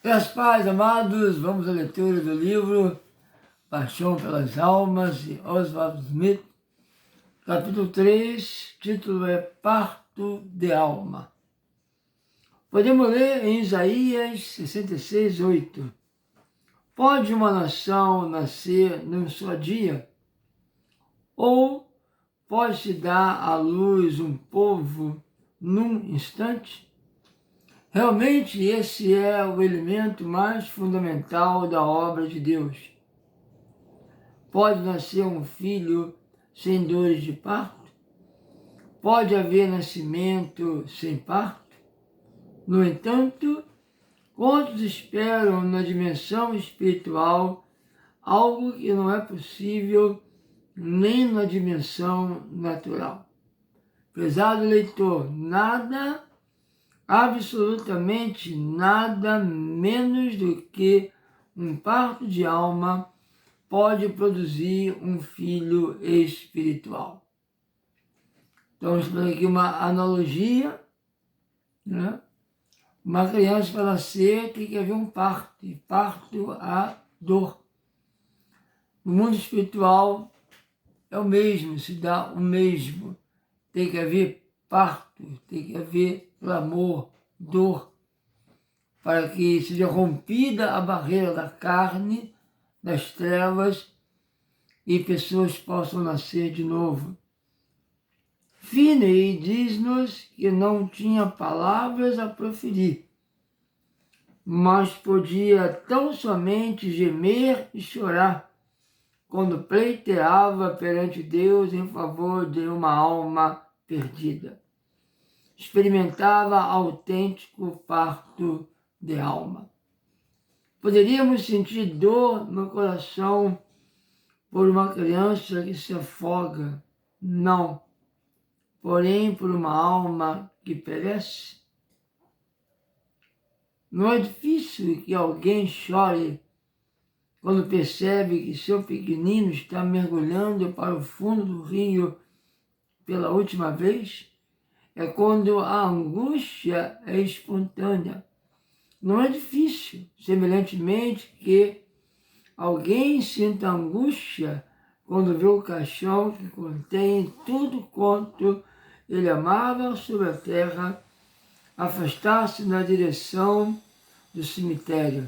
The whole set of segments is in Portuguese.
Graças paz, amados, vamos à leitura do livro Paixão pelas Almas, de Oswald Smith, capítulo 3, título é Parto de Alma. Podemos ler em Isaías 66, 8. Pode uma nação nascer num só dia? Ou pode-se dar à luz um povo num instante? Realmente, esse é o elemento mais fundamental da obra de Deus. Pode nascer um filho sem dores de parto? Pode haver nascimento sem parto? No entanto, quantos esperam na dimensão espiritual algo que não é possível nem na dimensão natural? Prezado leitor, nada, absolutamente nada menos do que um parto de alma pode produzir um filho espiritual. Então, estamos fazendo aqui uma analogia, né? Uma criança para nascer tem que haver um parto, e parto a dor. No mundo espiritual é o mesmo, se dá o mesmo. Tem que haver parto, tem que haver clamor, dor, para que seja rompida a barreira da carne, das trevas, e pessoas possam nascer de novo. Finney diz-nos que não tinha palavras a proferir, mas podia tão somente gemer e chorar quando pleiteava perante Deus em favor de uma alma perdida. Experimentava autêntico parto de alma. Poderíamos sentir dor no coração por uma criança que se afoga? Não. Porém, por uma alma que perece? Não é difícil que alguém chore quando percebe que seu pequenino está mergulhando para o fundo do rio pela última vez? É quando a angústia é espontânea. Não é difícil, semelhantemente, que alguém sinta angústia quando vê o caixão que contém tudo quanto ele amava sobre a terra afastar-se na direção do cemitério.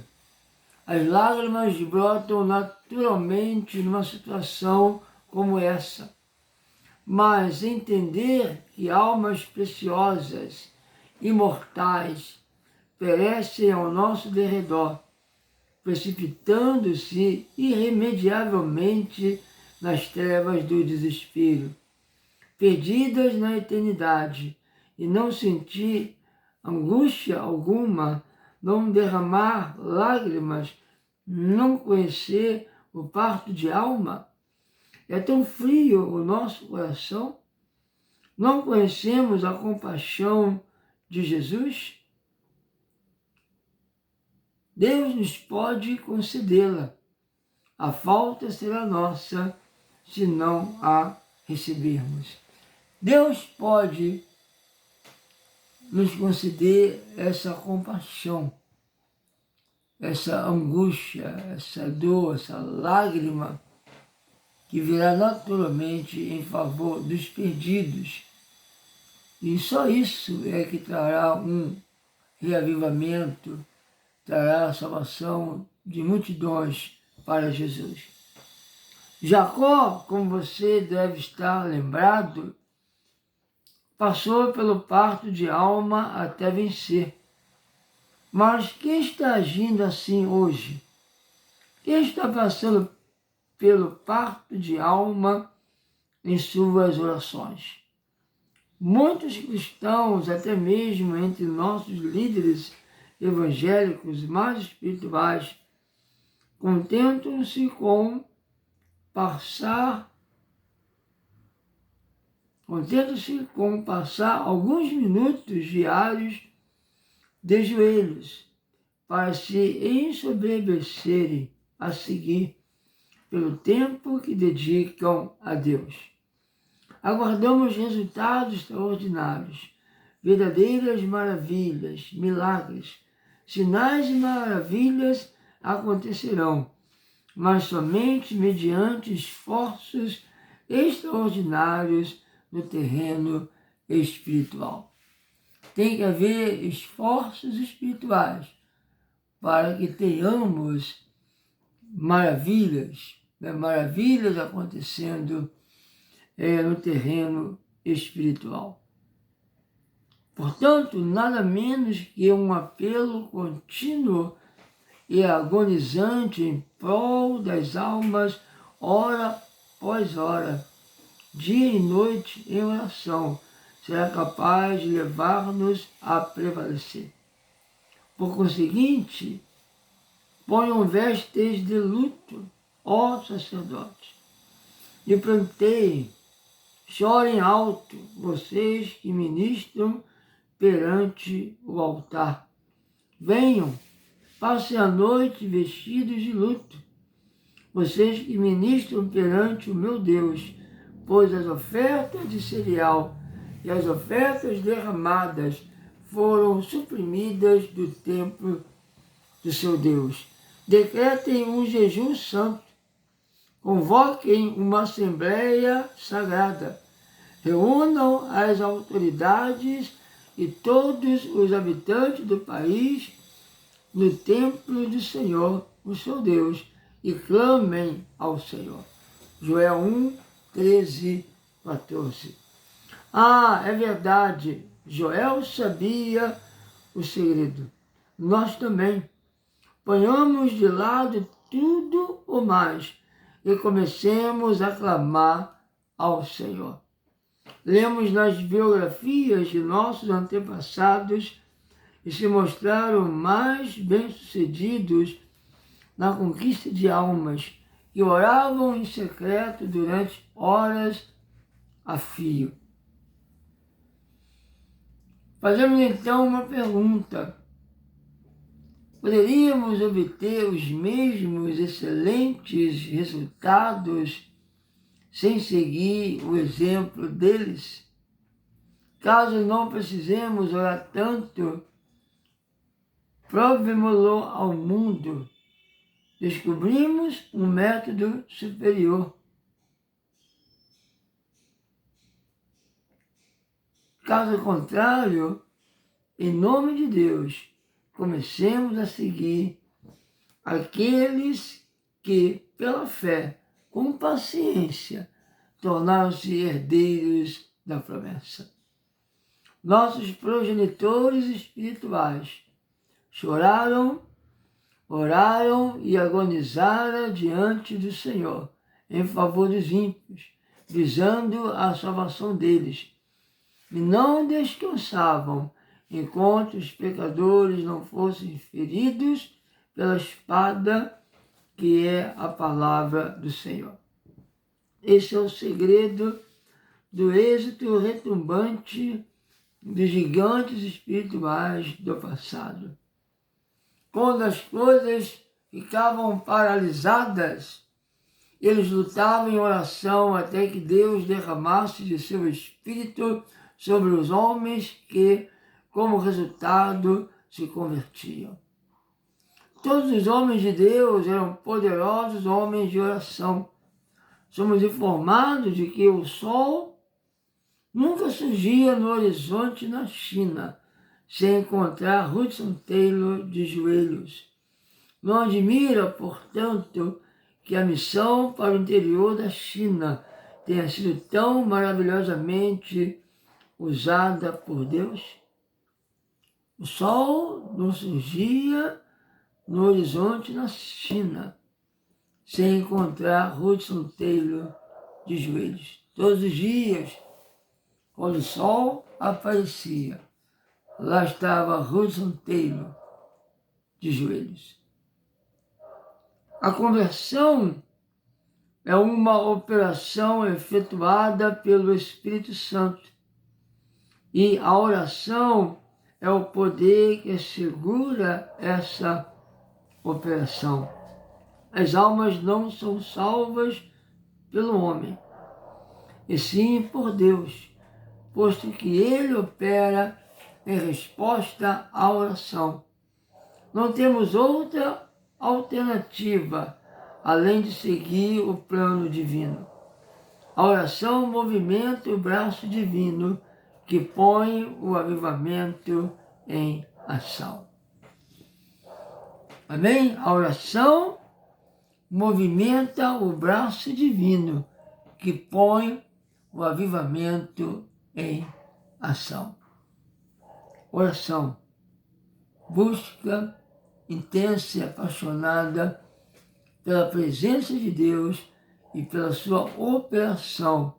As lágrimas brotam naturalmente numa situação como essa. Mas entender que almas preciosas, imortais, perecem ao nosso derredor, precipitando-se irremediavelmente nas trevas do desespero, perdidas na eternidade, e não sentir angústia alguma, não derramar lágrimas, não conhecer o parto de alma? É tão frio o nosso coração? Não conhecemos a compaixão de Jesus? Deus nos pode concedê-la. A falta será nossa se não a recebermos. Deus pode nos conceder essa compaixão, essa angústia, essa dor, essa lágrima que virá naturalmente em favor dos perdidos. E só isso é que trará um reavivamento, trará a salvação de multidões para Jesus. Jacó, como você deve estar lembrado, passou pelo parto de alma até vencer. Mas quem está agindo assim hoje? Quem está passando pelo parto de alma em suas orações? Muitos cristãos, até mesmo entre nossos líderes evangélicos mais espirituais, contentam-se com passar alguns minutos diários de joelhos para se ensoberbecerem a seguir pelo tempo que dedicam a Deus. Aguardamos resultados extraordinários, verdadeiras maravilhas, milagres, sinais e maravilhas acontecerão, mas somente mediante esforços extraordinários no terreno espiritual. Tem que haver esforços espirituais para que tenhamos maravilhas, né? Maravilhas acontecendo no terreno espiritual. Portanto, nada menos que um apelo contínuo e agonizante em prol das almas, hora após hora, dia e noite em oração, será capaz de levar-nos a prevalecer. Por conseguinte, ponham vestes de luto, ó sacerdotes, e planteiem, chorem alto, vocês que ministram perante o altar. Venham, passem a noite vestidos de luto, vocês que ministram perante o meu Deus, pois as ofertas de cereal e as ofertas derramadas foram suprimidas do templo do seu Deus. Decretem um jejum santo, convoquem uma assembleia sagrada, reúnam as autoridades e todos os habitantes do país no templo do Senhor, o seu Deus, e clamem ao Senhor. Joel 1, 13, 14. Ah, é verdade, Joel sabia o segredo. Nós também. Ponhamos de lado tudo o mais e comecemos a clamar ao Senhor. Lemos nas biografias de nossos antepassados e se mostraram mais bem-sucedidos na conquista de almas e oravam em secreto durante horas a fio. Fazemos então uma pergunta. Poderíamos obter os mesmos excelentes resultados sem seguir o exemplo deles? Caso não precisemos orar tanto, provemo-lo ao mundo. Descobrimos um método superior. Caso contrário, em nome de Deus, comecemos a seguir aqueles que, pela fé, com paciência, tornaram-se herdeiros da promessa. Nossos progenitores espirituais choraram, oraram e agonizaram diante do Senhor em favor dos ímpios, visando a salvação deles, e não descansavam enquanto os pecadores não fossem feridos pela espada que é a palavra do Senhor. Esse é o segredo do êxito retumbante dos gigantes espirituais do passado. Quando as coisas ficavam paralisadas, eles lutavam em oração até que Deus derramasse de seu Espírito sobre os homens que, como resultado, se convertiam. Todos os homens de Deus eram poderosos homens de oração. Somos informados de que o sol nunca surgia no horizonte na China sem encontrar Hudson Taylor de joelhos. Não admira, portanto, que a missão para o interior da China tenha sido tão maravilhosamente usada por Deus? O sol não surgia no horizonte na China sem encontrar Hudson Taylor de joelhos. Todos os dias, quando o sol aparecia, lá estava Hudson Taylor de joelhos. A conversão é uma operação efetuada pelo Espírito Santo e a oração é o poder que assegura essa operação. As almas não são salvas pelo homem, e sim por Deus, posto que Ele opera em resposta à oração. Não temos outra alternativa além de seguir o plano divino. A oração movimenta o braço divino que põe o avivamento em ação. Amém? A oração movimenta o braço divino que põe o avivamento em ação. Oração. Busca intensa e apaixonada pela presença de Deus e pela sua operação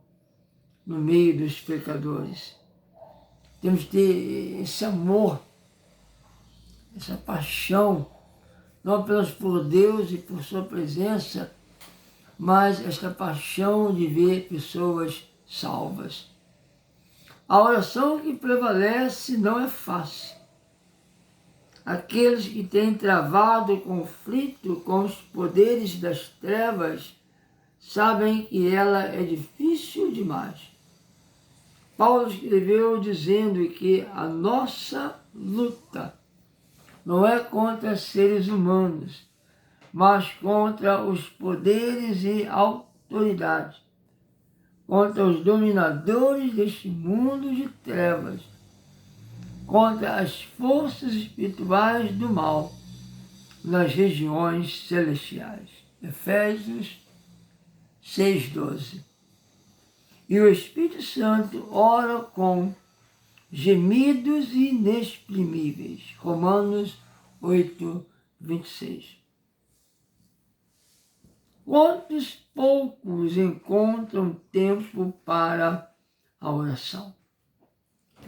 no meio dos pecadores. Temos que ter esse amor, essa paixão, não apenas por Deus e por sua presença, mas esta paixão de ver pessoas salvas. A oração que prevalece não é fácil. Aqueles que têm travado o conflito com os poderes das trevas sabem que ela é difícil demais. Paulo escreveu dizendo que a nossa luta não é contra seres humanos, mas contra os poderes e autoridades, contra os dominadores deste mundo de trevas, contra as forças espirituais do mal nas regiões celestiais. Efésios 6:12. E o Espírito Santo ora com gemidos inexprimíveis. Romanos 8:26. Quantos poucos encontram tempo para a oração?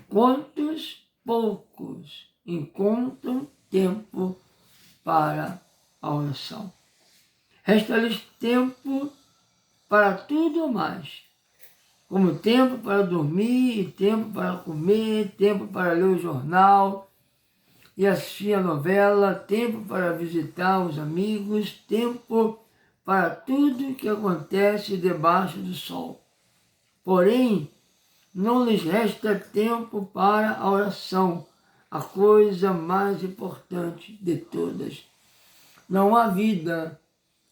Quantos poucos encontram tempo para a oração? Resta-lhes tempo para tudo mais, como tempo para dormir, tempo para comer, tempo para ler o jornal e assistir a novela, tempo para visitar os amigos, tempo para tudo que acontece debaixo do sol. Porém, não lhes resta tempo para a oração, a coisa mais importante de todas. Não há vida,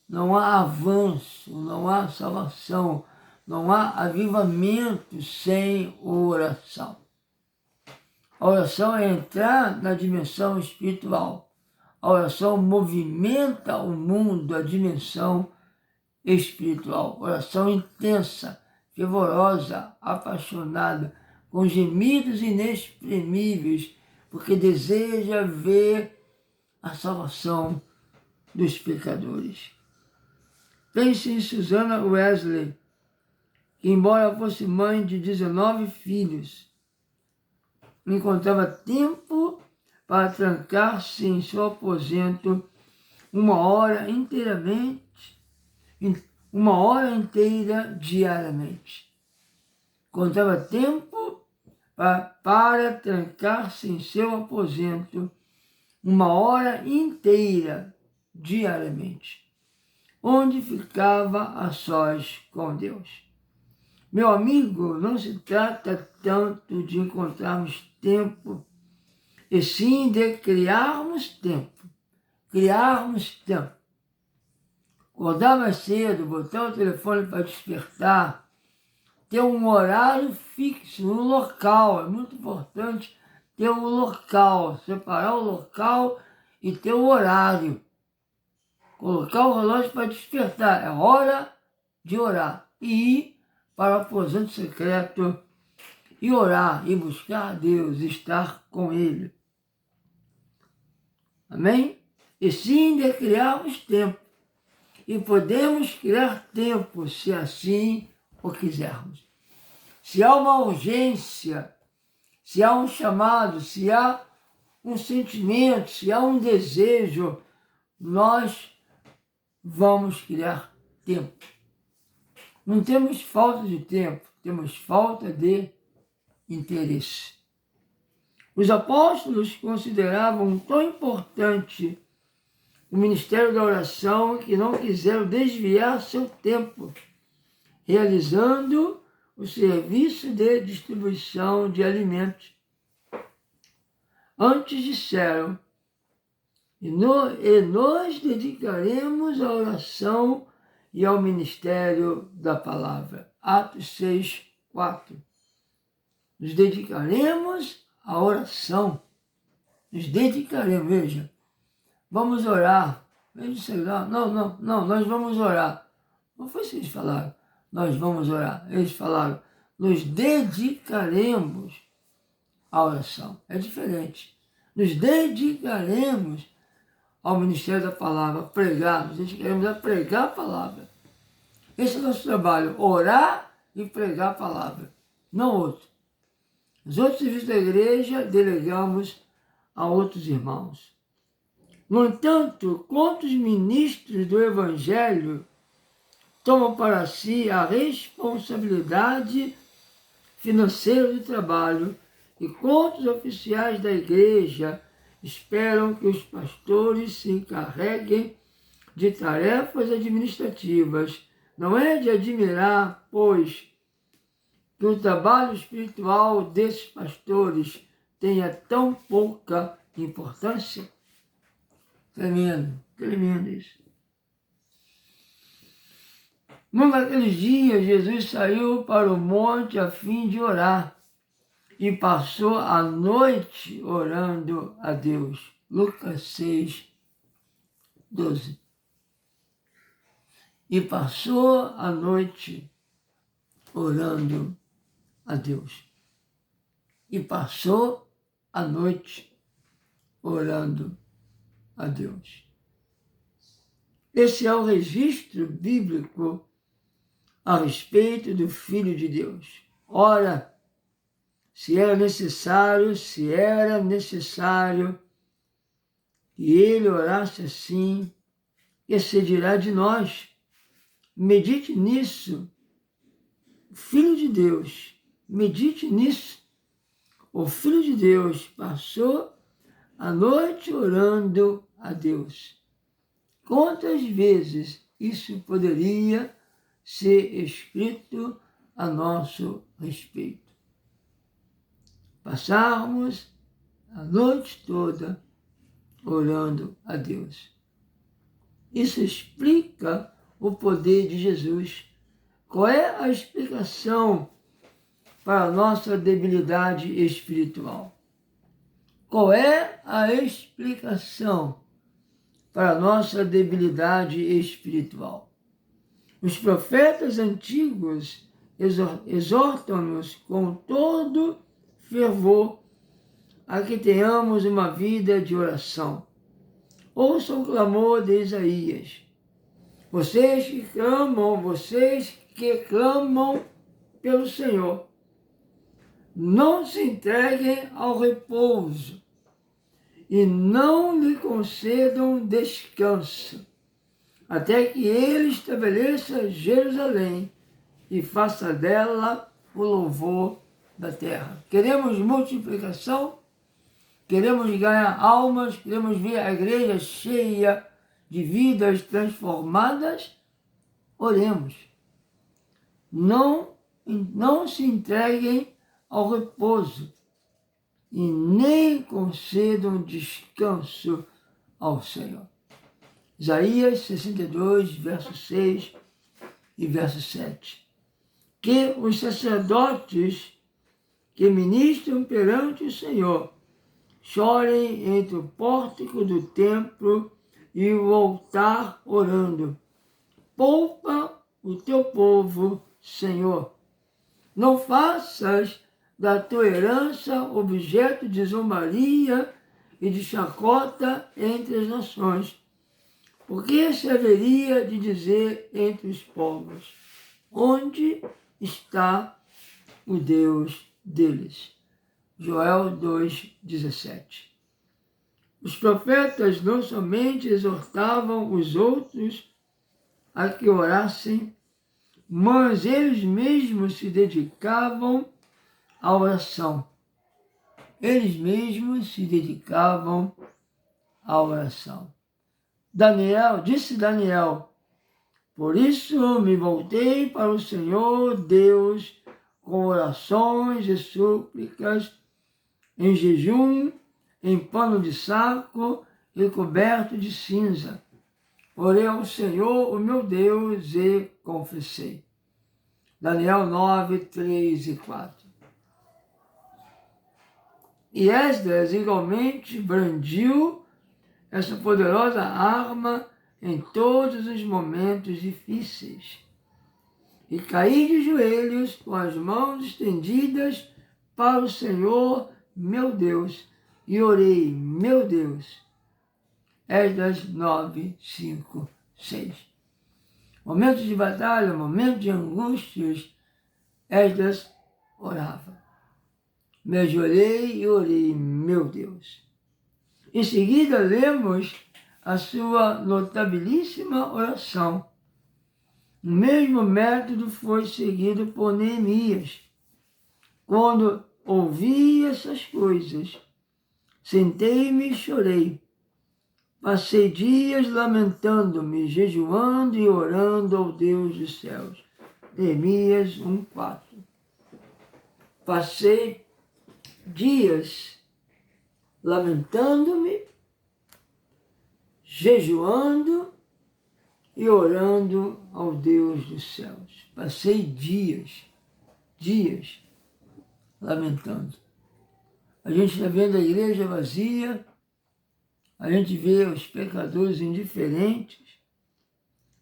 não há avanço, não há salvação, não há avivamento sem oração. A oração é entrar na dimensão espiritual. A oração movimenta o mundo, a dimensão espiritual. Oração intensa, fervorosa, apaixonada, com gemidos inexprimíveis, porque deseja ver a salvação dos pecadores. Pense em Susana Wesley, que embora fosse mãe de 19 filhos, encontrava tempo para trancar-se em seu aposento uma hora inteira diariamente. Encontrava tempo para trancar-se em seu aposento uma hora inteira diariamente, onde ficava a sós com Deus. Meu amigo, não se trata tanto de encontrarmos tempo, e sim de criarmos tempo. Criarmos tempo. Acordar mais cedo, botar o telefone para despertar, ter um horário fixo, um local. É muito importante ter um local, separar o local e ter o horário. Colocar o relógio para despertar. É hora de orar. E ir para o aposento secreto e orar e buscar a Deus, estar com Ele. Amém? E sim de criarmos tempo. E podemos criar tempo se assim o quisermos. Se há uma urgência, se há um chamado, se há um sentimento, se há um desejo, nós vamos criar tempo. Não temos falta de tempo, temos falta de interesse. Os apóstolos consideravam tão importante o ministério da oração que não quiseram desviar seu tempo, realizando o serviço de distribuição de alimentos. Antes disseram: e nos dedicaremos à oração e ao ministério da palavra. Atos 6, 4. Nos dedicaremos à oração. Nos dedicaremos, veja. Vamos orar. Veja, sei lá. Não, nós vamos orar. Não foi isso que eles falaram. Nós vamos orar. Eles falaram, nos dedicaremos à oração. É diferente. Nos dedicaremos ao ministério da palavra, a pregar. Nos dedicaremos a pregar a palavra. Esse é o nosso trabalho, orar e pregar a palavra, não outro. Os outros serviços da igreja delegamos a outros irmãos. No entanto, quantos ministros do Evangelho tomam para si a responsabilidade financeira do trabalho e quantos oficiais da igreja esperam que os pastores se encarreguem de tarefas administrativas? Não é de admirar, pois, que o trabalho espiritual desses pastores tenha tão pouca importância? Tremendo, tremendo isso. Num daqueles dias, Jesus saiu para o monte a fim de orar e passou a noite orando a Deus. Lucas 6, 12. E passou a noite orando a Deus. E passou a noite orando a Deus. Esse é o registro bíblico a respeito do Filho de Deus. Ora, se era necessário que ele orasse assim, que se dirá de nós? Medite nisso. Filho de Deus, medite nisso. O Filho de Deus passou a noite orando a Deus. Quantas vezes isso poderia ser escrito a nosso respeito? Passarmos a noite toda orando a Deus. Isso explica o poder de Jesus. Qual é a explicação para a nossa debilidade espiritual? Qual é a explicação para a nossa debilidade espiritual? Os profetas antigos exortam-nos com todo fervor a que tenhamos uma vida de oração. Ouçam o clamor de Isaías. Vocês que clamam pelo Senhor, não se entreguem ao repouso e não lhe concedam descanso, até que ele estabeleça Jerusalém e faça dela o louvor da terra. Queremos multiplicação, queremos ganhar almas, queremos ver a igreja cheia de vidas transformadas. Oremos. Não se entreguem ao repouso e nem concedam descanso ao Senhor. Isaías 62, verso 6 e verso 7. Que os sacerdotes que ministram perante o Senhor chorem entre o pórtico do templo e o altar orando. Poupa o teu povo, Senhor. Não faças da tua herança objeto de zombaria e de chacota entre as nações. Porque se haveria de dizer entre os povos, onde está o Deus deles? Joel 2,17. Os profetas não somente exortavam os outros a que orassem, mas eles mesmos se dedicavam à oração. Eles mesmos se dedicavam à oração. Disse Daniel, por isso me voltei para o Senhor Deus com orações e súplicas, em jejum, em pano de saco e coberto de cinza. Orei ao Senhor, o meu Deus, e confessei. Daniel 9, 3 e 4. E Esdras igualmente brandiu essa poderosa arma em todos os momentos difíceis. E caí de joelhos com as mãos estendidas para o Senhor, meu Deus, e orei, meu Deus. Esdras 9, 5, 6. Momentos de batalha, momentos de angústias, Esdras orava. Me ajoelhei e orei, meu Deus. Em seguida, lemos a sua notabilíssima oração. O mesmo método foi seguido por Neemias. Quando ouvi essas coisas, sentei-me e chorei. Passei dias lamentando-me, jejuando e orando ao Deus dos céus. Neemias 1:4. Passei dias lamentando-me, jejuando e orando ao Deus dos céus. Passei dias lamentando. A gente está vendo a igreja vazia, a gente vê os pecadores indiferentes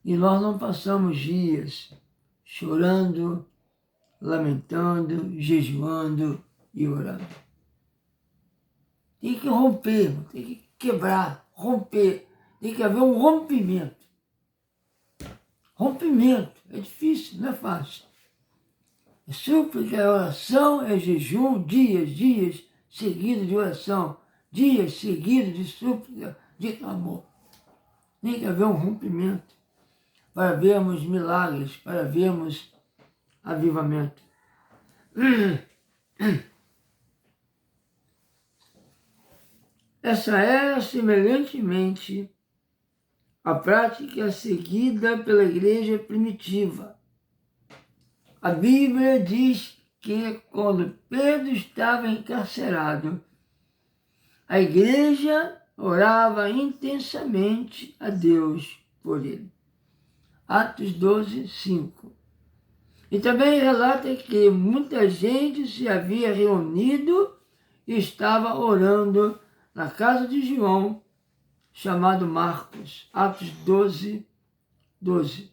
e nós não passamos dias chorando, lamentando, jejuando e orando. Tem que romper, tem que quebrar, romper. Tem que haver um rompimento. Rompimento. É difícil, não é fácil. É súplica, é oração, é jejum, dias seguidos de oração, dias seguidos de súplica, de clamor. Tem que haver um rompimento para vermos milagres, para vermos avivamento. Essa é, semelhantemente, a prática seguida pela igreja primitiva. A Bíblia diz que quando Pedro estava encarcerado, a igreja orava intensamente a Deus por ele. Atos 12, 5. E também relata que muita gente se havia reunido e estava orando na casa de João, chamado Marcos. Atos 12, 12.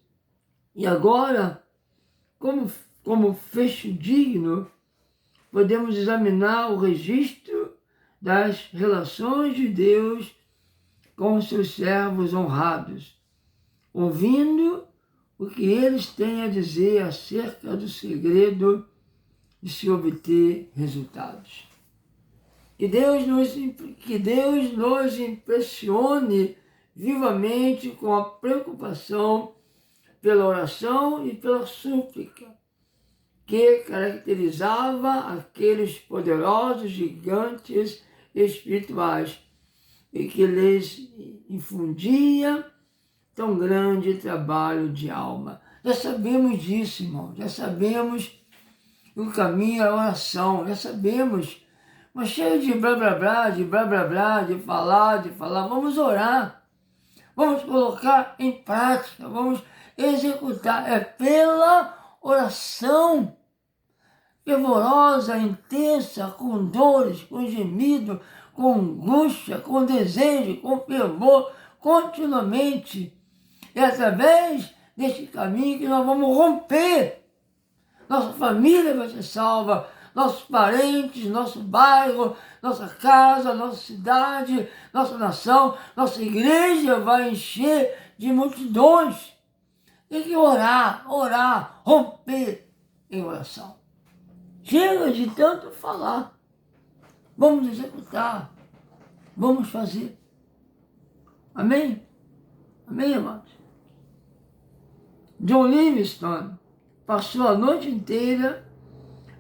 E agora, como fecho digno, podemos examinar o registro das relações de Deus com seus servos honrados, ouvindo o que eles têm a dizer acerca do segredo de se obter resultados. Que Deus nos impressione vivamente com a preocupação pela oração e pela súplica, que caracterizava aqueles poderosos gigantes espirituais e que lhes infundia tão grande trabalho de alma. Já sabemos disso, irmão, já sabemos que o caminho é a oração, já sabemos, mas cheio de blá blá blá, de falar, vamos orar, vamos colocar em prática, vamos executar, é pela oração fervorosa, intensa, com dores, com gemido, com angústia, com desejo, com fervor, continuamente. É através deste caminho que nós vamos romper. Nossa família vai ser salva, nossos parentes, nosso bairro, nossa casa, nossa cidade, nossa nação, nossa igreja vai encher de multidões. Tem que orar, romper em oração. Chega de tanto falar. Vamos executar. Vamos fazer. Amém? Amém, amados? John Livingstone passou a noite inteira,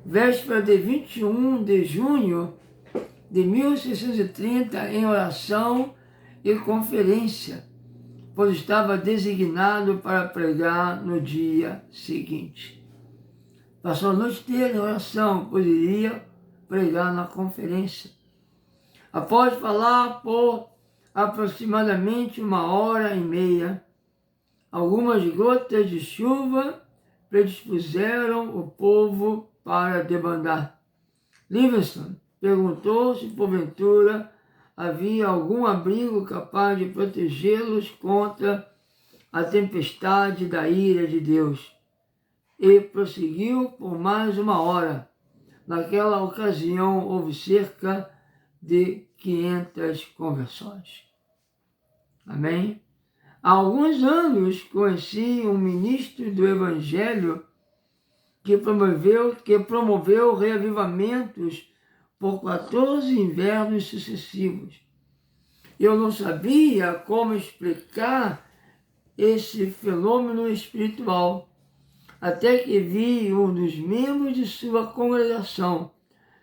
véspera de 21 de junho de 1630, em oração e conferência, pois estava designado para pregar no dia seguinte. Passou a noite inteira em oração, pois iria pregar na conferência. Após falar por aproximadamente 1h30. Algumas gotas de chuva predispuseram o povo para debandar. Livingston perguntou se porventura havia algum abrigo capaz de protegê-los contra a tempestade da ira de Deus. E prosseguiu por mais 1 hora. Naquela ocasião houve cerca de 500 conversões. Amém? Há alguns anos conheci um ministro do Evangelho que promoveu reavivamentos por 14 invernos sucessivos. Eu não sabia como explicar esse fenômeno espiritual, até que vi um dos membros de sua congregação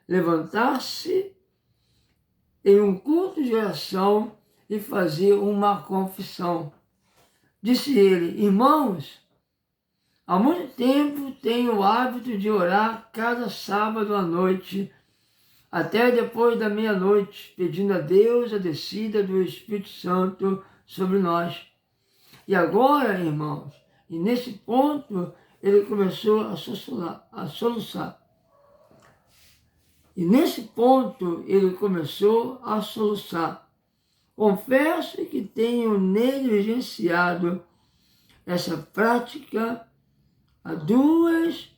levantar-se em um culto de oração e fazer uma confissão. Disse ele: irmãos, há muito tempo tenho o hábito de orar cada sábado à noite, até depois da meia-noite, pedindo a Deus a descida do Espírito Santo sobre nós. E agora, irmãos, e nesse ponto ele começou a soluçar. Confesso que tenho negligenciado essa prática há duas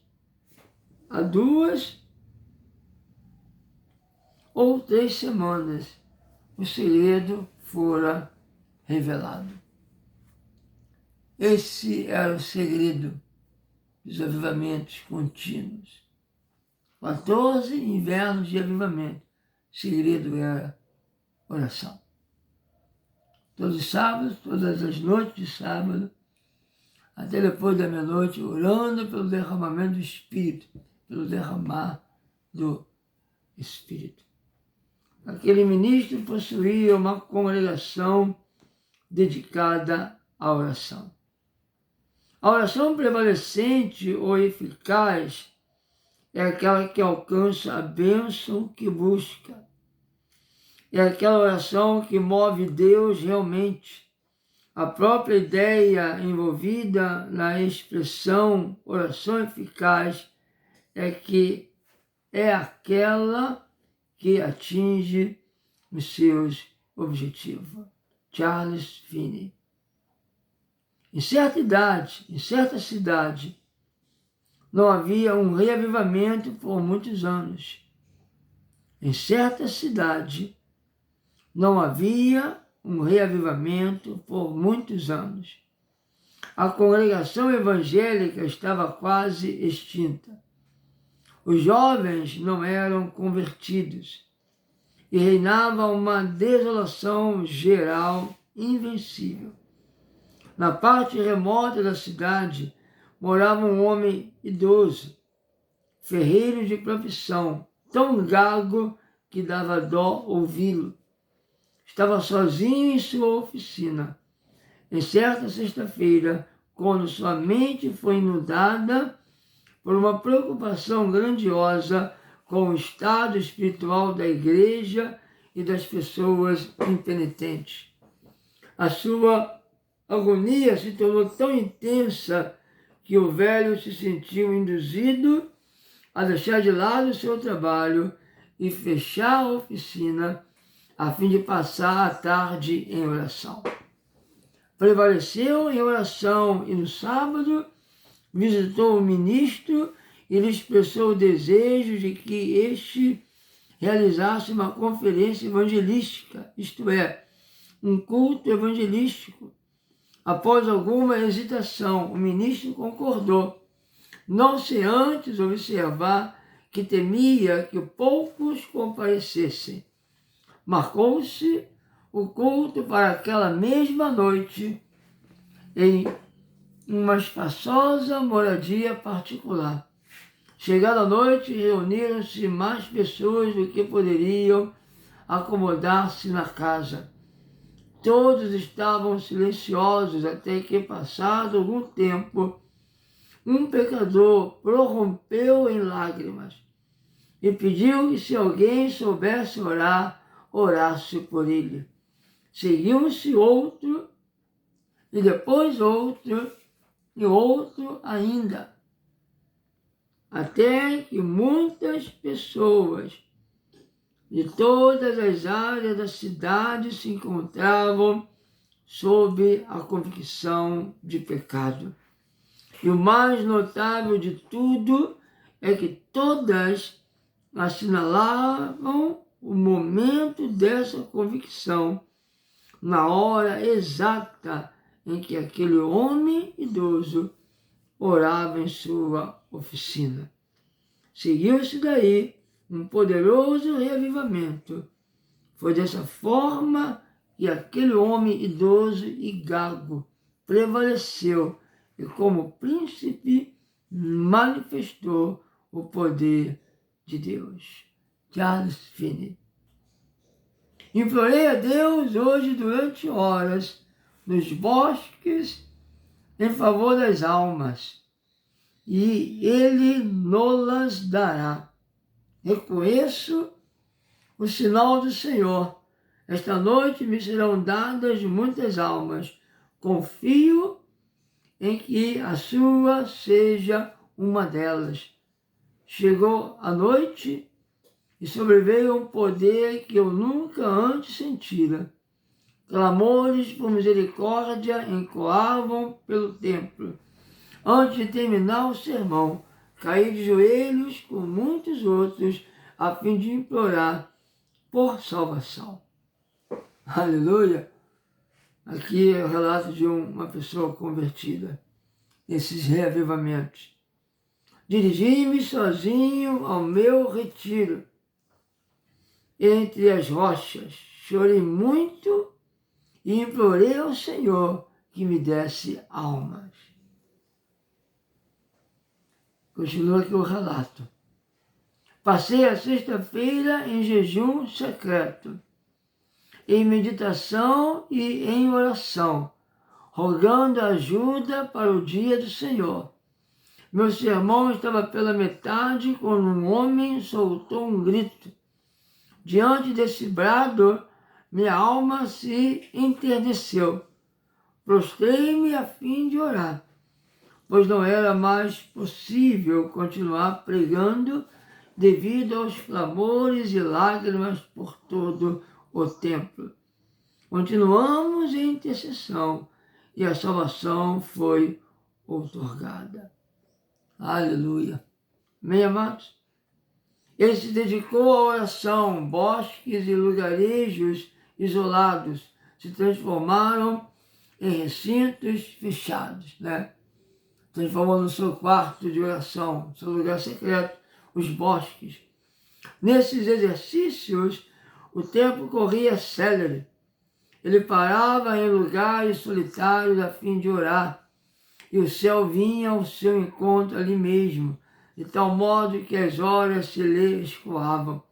ou 3 semanas. O segredo fora revelado. Esse era o segredo dos avivamentos contínuos. 14 invernos de avivamento. O segredo era oração. Todos os sábados, todas as noites de sábado, até depois da meia-noite, orando pelo derramamento do Espírito, pelo derramar do Espírito. Aquele ministro possuía uma congregação dedicada à oração. A oração prevalecente ou eficaz é aquela que alcança a bênção que busca. É aquela oração que move Deus realmente. A própria ideia envolvida na expressão oração eficaz é aquela que atinge os seus objetivos. Charles Finney. Em certa cidade, não havia um reavivamento por muitos anos. Em certa cidade, não havia um reavivamento por muitos anos. A congregação evangélica estava quase extinta. Os jovens não eram convertidos e reinava uma desolação geral invencível. Na parte remota da cidade morava um homem idoso, ferreiro de profissão, tão gago que dava dó ouvi-lo. Estava sozinho em sua oficina. Em certa sexta-feira, quando sua mente foi inundada por uma preocupação grandiosa com o estado espiritual da igreja e das pessoas impenitentes. A sua agonia se tornou tão intensa que o velho se sentiu induzido a deixar de lado o seu trabalho e fechar a oficina a fim de passar a tarde em oração. Prevaleceu em oração e no sábado visitou o ministro e lhe expressou o desejo de que este realizasse uma conferência evangelística, isto é, um culto evangelístico. Após alguma hesitação, o ministro concordou, não sem antes observar que temia que poucos comparecessem. Marcou-se o culto para aquela mesma noite em uma espaçosa moradia particular. Chegada a noite, reuniram-se mais pessoas do que poderiam acomodar-se na casa. Todos estavam silenciosos até que, passado algum tempo, um pecador prorrompeu em lágrimas e pediu que, se alguém soubesse orar, orasse por ele. Seguiu-se outro, e depois outro, e outro ainda, até que muitas pessoas de todas as áreas da cidade se encontravam sob a convicção de pecado. E o mais notável de tudo é que todas assinalavam o momento dessa convicção, na hora exata em que aquele homem idoso orava em sua oficina. Seguiu-se daí um poderoso reavivamento. Foi dessa forma que aquele homem idoso e gago prevaleceu e, como príncipe, manifestou o poder de Deus. Charles Finney. Implorei a Deus hoje durante horas nos bosques em favor das almas, e Ele nos-las dará. Reconheço o sinal do Senhor. Esta noite me serão dadas muitas almas. Confio em que a sua seja uma delas. Chegou a noite e sobreveio um poder que eu nunca antes sentira. Clamores por misericórdia ecoavam pelo templo. Antes de terminar o sermão, caí de joelhos com muitos outros a fim de implorar por salvação. Aleluia! Aqui é o relato de uma pessoa convertida, nesses reavivamentos. Dirigi-me sozinho ao meu retiro, entre as rochas. Chorei muito e implorei ao Senhor que me desse almas. Continua aqui o relato. Passei a sexta-feira em jejum secreto, em meditação e em oração, rogando ajuda para o dia do Senhor. Meu sermão estava pela metade quando um homem soltou um grito. Diante desse brado, minha alma se enterneceu. Prostrei-me a fim de orar, pois não era mais possível continuar pregando devido aos clamores e lágrimas por todo o templo. Continuamos em intercessão e a salvação foi outorgada. Aleluia. Amém, amados? Ele se dedicou à oração. Bosques e lugarejos isolados se transformaram em recintos fechados, né? Transformou no seu quarto de oração, seu lugar secreto, os bosques. Nesses exercícios, o tempo corria célere. Ele parava em lugares solitários a fim de orar, e o céu vinha ao seu encontro ali mesmo, de tal modo que as horas se lhe escoavam.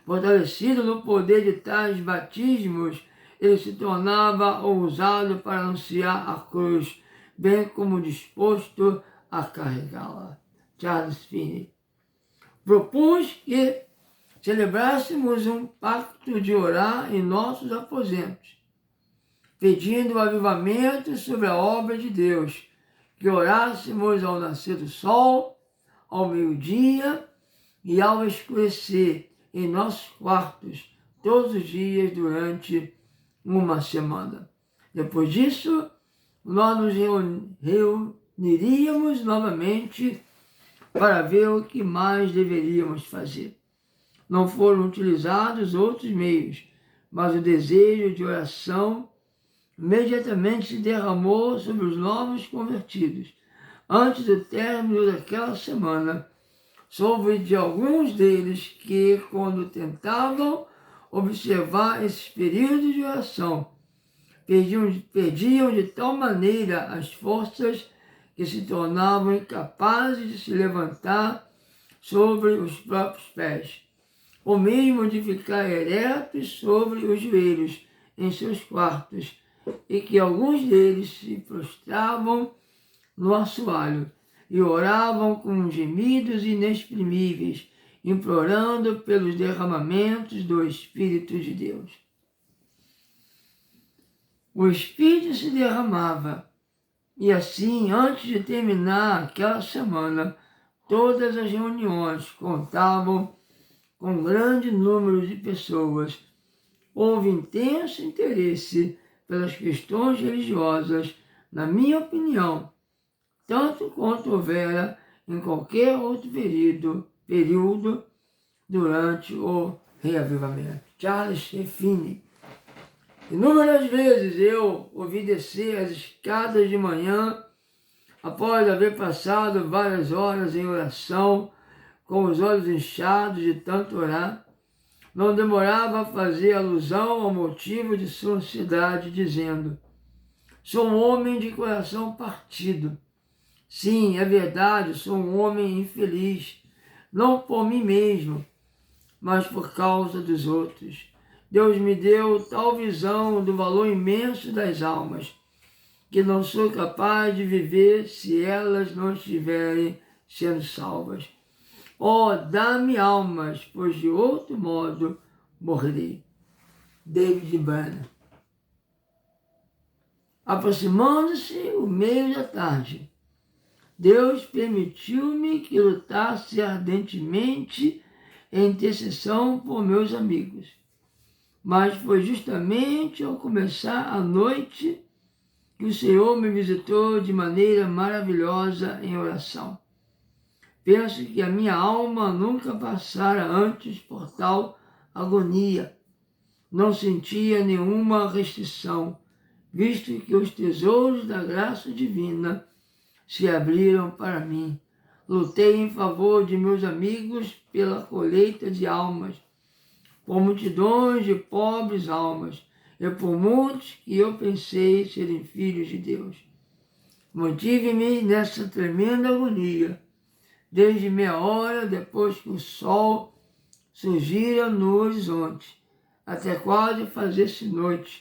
Fortalecido no poder de tais batismos, ele se tornava ousado para anunciar a cruz, bem como disposto a carregá-la. Charles Finney. Propus que celebrássemos um pacto de orar em nossos aposentos, pedindo o avivamento sobre a obra de Deus, que orássemos ao nascer do sol, ao meio-dia e ao escurecer em nossos quartos, todos os dias durante uma semana. Depois disso, nós nos reuniríamos novamente para ver o que mais deveríamos fazer. Não foram utilizados outros meios, mas o desejo de oração imediatamente se derramou sobre os novos convertidos. Antes do término daquela semana, soube de alguns deles que, quando tentavam observar esses períodos de oração, perdiam de tal maneira as forças que se tornavam incapazes de se levantar sobre os próprios pés, ou mesmo de ficar eretos sobre os joelhos em seus quartos, e que alguns deles se prostravam no assoalho e oravam com gemidos inexprimíveis, implorando pelos derramamentos do Espírito de Deus. o Espírito se derramava. E assim, antes de terminar aquela semana, todas as reuniões contavam com grande número de pessoas. Houve intenso interesse pelas questões religiosas, na minha opinião, tanto quanto houvera em qualquer outro período durante o reavivamento. Charles C. Finney. Inúmeras vezes eu ouvi descer as escadas de manhã, após haver passado várias horas em oração, com os olhos inchados de tanto orar. Não demorava a fazer alusão ao motivo de sua ansiedade, dizendo: sou um homem de coração partido. Sim, é verdade, sou um homem infeliz, não por mim mesmo, mas por causa dos outros. Deus me deu tal visão do valor imenso das almas, que não sou capaz de viver se elas não estiverem sendo salvas. Oh, dá-me almas, pois de outro modo morrerei. David Banner. Aproximando-se o meio da tarde, Deus permitiu-me que lutasse ardentemente em intercessão por meus amigos. Mas foi justamente ao começar a noite que o Senhor me visitou de maneira maravilhosa em oração. Penso que a minha alma nunca passara antes por tal agonia. Não sentia nenhuma restrição, visto que os tesouros da graça divina se abriram para mim. Lutei em favor de meus amigos pela colheita de almas, por multidões de pobres almas, e por muitos que eu pensei serem filhos de Deus. Mantive-me nessa tremenda agonia, desde meia hora depois que o sol surgira no horizonte, até quase fazer-se noite,